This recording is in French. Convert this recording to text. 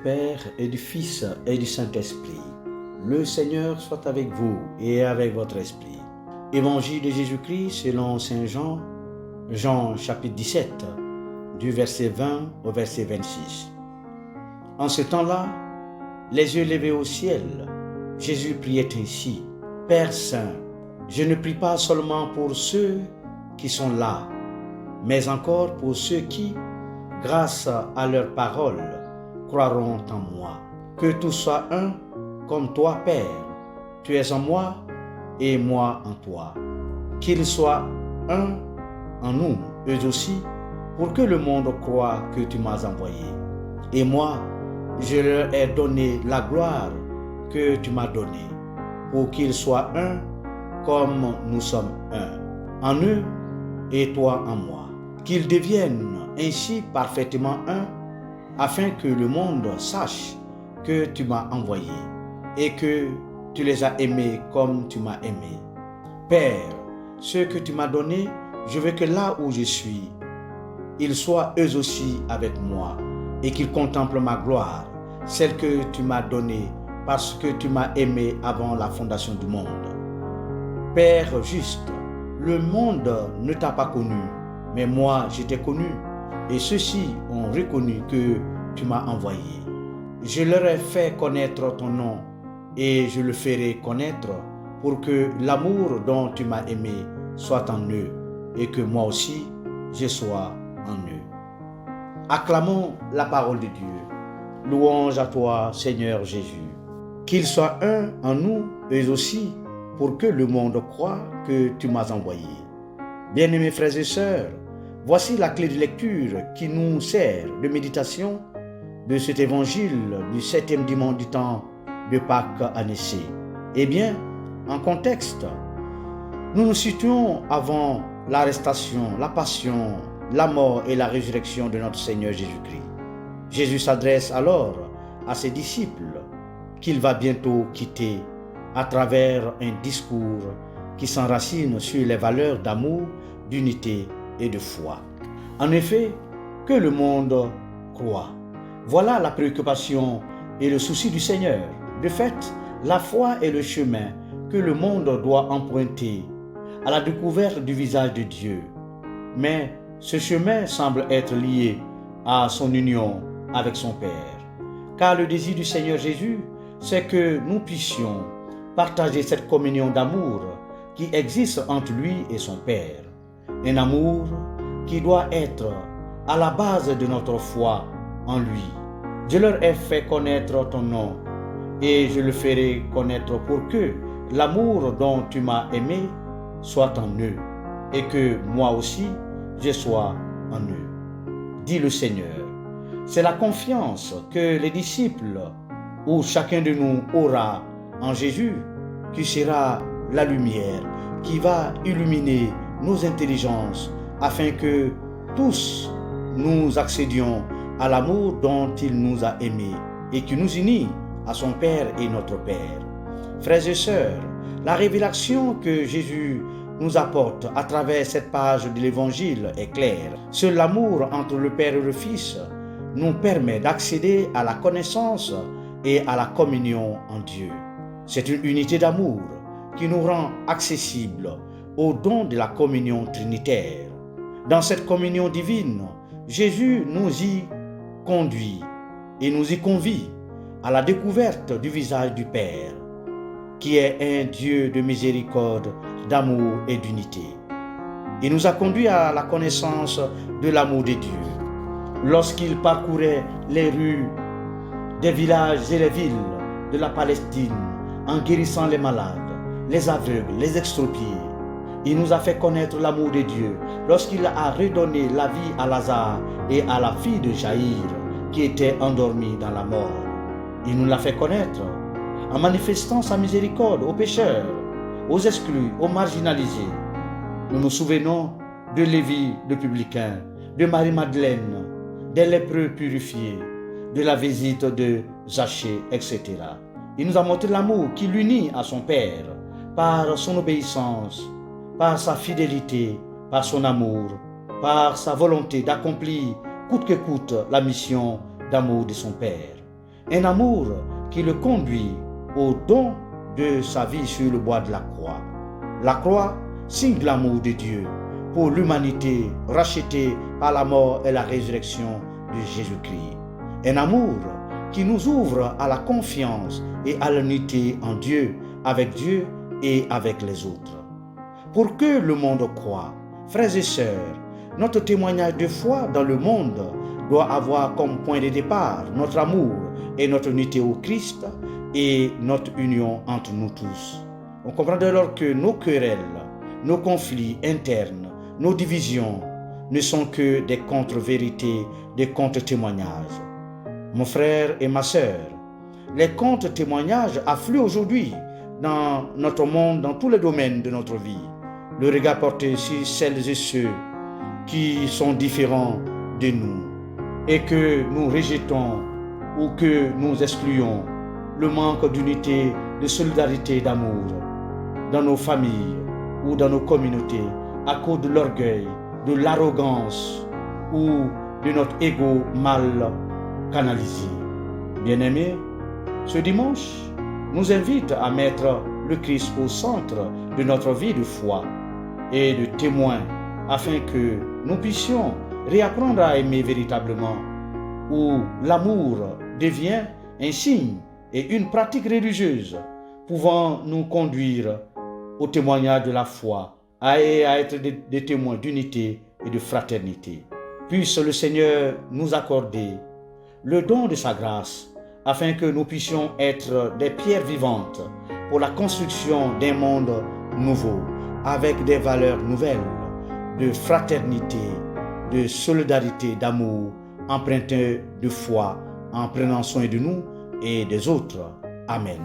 Père et du Fils et du Saint-Esprit. Le Seigneur soit avec vous et avec votre esprit. Évangile de Jésus-Christ selon Saint Jean, Jean chapitre 17, du verset 20 au verset 26. En ce temps-là, les yeux levés au ciel, Jésus priait ainsi: Père Saint, je ne prie pas seulement pour ceux qui sont là, mais encore pour ceux qui, grâce à leur parole, croiront en moi. Que tous soient un, comme toi, Père. Tu es en moi et moi en toi. Qu'ils soient un en nous, eux aussi, pour que le monde croie que tu m'as envoyé. Et moi, je leur ai donné la gloire que tu m'as donnée, pour qu'ils soient un, comme nous sommes un, en eux et toi en moi. Qu'ils deviennent ainsi parfaitement un, afin que le monde sache que tu m'as envoyé et que tu les as aimés comme tu m'as aimé. Père, ceux que tu m'as donnés, je veux que là où je suis, ils soient eux aussi avec moi et qu'ils contemplent ma gloire, celle que tu m'as donnée parce que tu m'as aimé avant la fondation du monde. Père juste, le monde ne t'a pas connu, mais moi je t'ai connu, et ceux-ci ont reconnu que tu m'as envoyé. Je leur ai fait connaître ton nom, et je le ferai connaître pour que l'amour dont tu m'as aimé soit en eux, et que moi aussi je sois en eux. Acclamons la parole de Dieu. Louange à toi, Seigneur Jésus. Qu'ils soient un en nous, eux aussi, pour que le monde croie que tu m'as envoyé. Bien-aimés frères et sœurs, voici la clé de lecture qui nous sert de méditation de cet évangile du 7e dimanche du temps de Pâques année C. Eh bien, en contexte, nous nous situons avant l'arrestation, la passion, la mort et la résurrection de notre Seigneur Jésus-Christ. Jésus s'adresse alors à ses disciples qu'il va bientôt quitter à travers un discours qui s'enracine sur les valeurs d'amour, d'unité et de foi. En effet, que le monde croit. Voilà la préoccupation et le souci du Seigneur. De fait, la foi est le chemin que le monde doit emprunter à la découverte du visage de Dieu. Mais ce chemin semble être lié à son union avec son Père. Car le désir du Seigneur Jésus, c'est que nous puissions partager cette communion d'amour qui existe entre lui et son Père. Un amour qui doit être à la base de notre foi en lui. Je leur ai fait connaître ton nom et je le ferai connaître pour que l'amour dont tu m'as aimé soit en eux et que moi aussi je sois en eux. Dit le Seigneur. C'est la confiance que les disciples ou chacun de nous aura en Jésus qui sera la lumière qui va illuminer nos intelligences afin que tous nous accédions à l'amour dont il nous a aimés et qui nous unit à son Père et notre Père. Frères et sœurs, la révélation que Jésus nous apporte à travers cette page de l'Évangile est claire. Seul l'amour entre le Père et le Fils nous permet d'accéder à la connaissance et à la communion en Dieu. C'est une unité d'amour qui nous rend accessibles au don de la communion trinitaire. Dans cette communion divine, Jésus nous y conduit et nous y convie à la découverte du visage du Père, qui est un Dieu de miséricorde, d'amour et d'unité. Il nous a conduits à la connaissance de l'amour de Dieu. Lorsqu'il parcourait les rues des villages et les villes de la Palestine, en guérissant les malades, les aveugles, les extropiés, il nous a fait connaître l'amour de Dieu lorsqu'il a redonné la vie à Lazare et à la fille de Jaïr qui était endormie dans la mort. Il nous l'a fait connaître en manifestant sa miséricorde aux pécheurs, aux exclus, aux marginalisés. Nous nous souvenons de Lévi le publicain, de Marie-Madeleine, des lépreux purifiés, de la visite de Zachée, etc. Il nous a montré l'amour qui l'unit à son Père par son obéissance, par sa fidélité, par son amour, par sa volonté d'accomplir coûte que coûte la mission d'amour de son Père. Un amour qui le conduit au don de sa vie sur le bois de la croix. La croix, signe de l'amour de Dieu pour l'humanité rachetée par la mort et la résurrection de Jésus-Christ. Un amour qui nous ouvre à la confiance et à l'unité en Dieu, avec Dieu et avec les autres. Pour que le monde croie, frères et sœurs, notre témoignage de foi dans le monde doit avoir comme point de départ notre amour et notre unité au Christ et notre union entre nous tous. On comprend dès lors que nos querelles, nos conflits internes, nos divisions ne sont que des contre-vérités, des contre-témoignages. Mon frère et ma sœur, les contre-témoignages affluent aujourd'hui dans notre monde, dans tous les domaines de notre vie. Le regard porté sur celles et ceux qui sont différents de nous et que nous rejetons ou que nous excluons, le manque d'unité, de solidarité et d'amour dans nos familles ou dans nos communautés à cause de l'orgueil, de l'arrogance ou de notre ego mal canalisé. Bien-aimés, ce dimanche nous invite à mettre le Christ au centre de notre vie de foi et de témoin afin que nous puissions réapprendre à aimer véritablement, où l'amour devient un signe et une pratique religieuse pouvant nous conduire au témoignage de la foi et à être des témoins d'unité et de fraternité. Puisse le Seigneur nous accorder le don de sa grâce afin que nous puissions être des pierres vivantes pour la construction d'un monde nouveau avec des valeurs nouvelles de fraternité, de solidarité, d'amour, emprunté de foi en prenant soin de nous et des autres. Amen.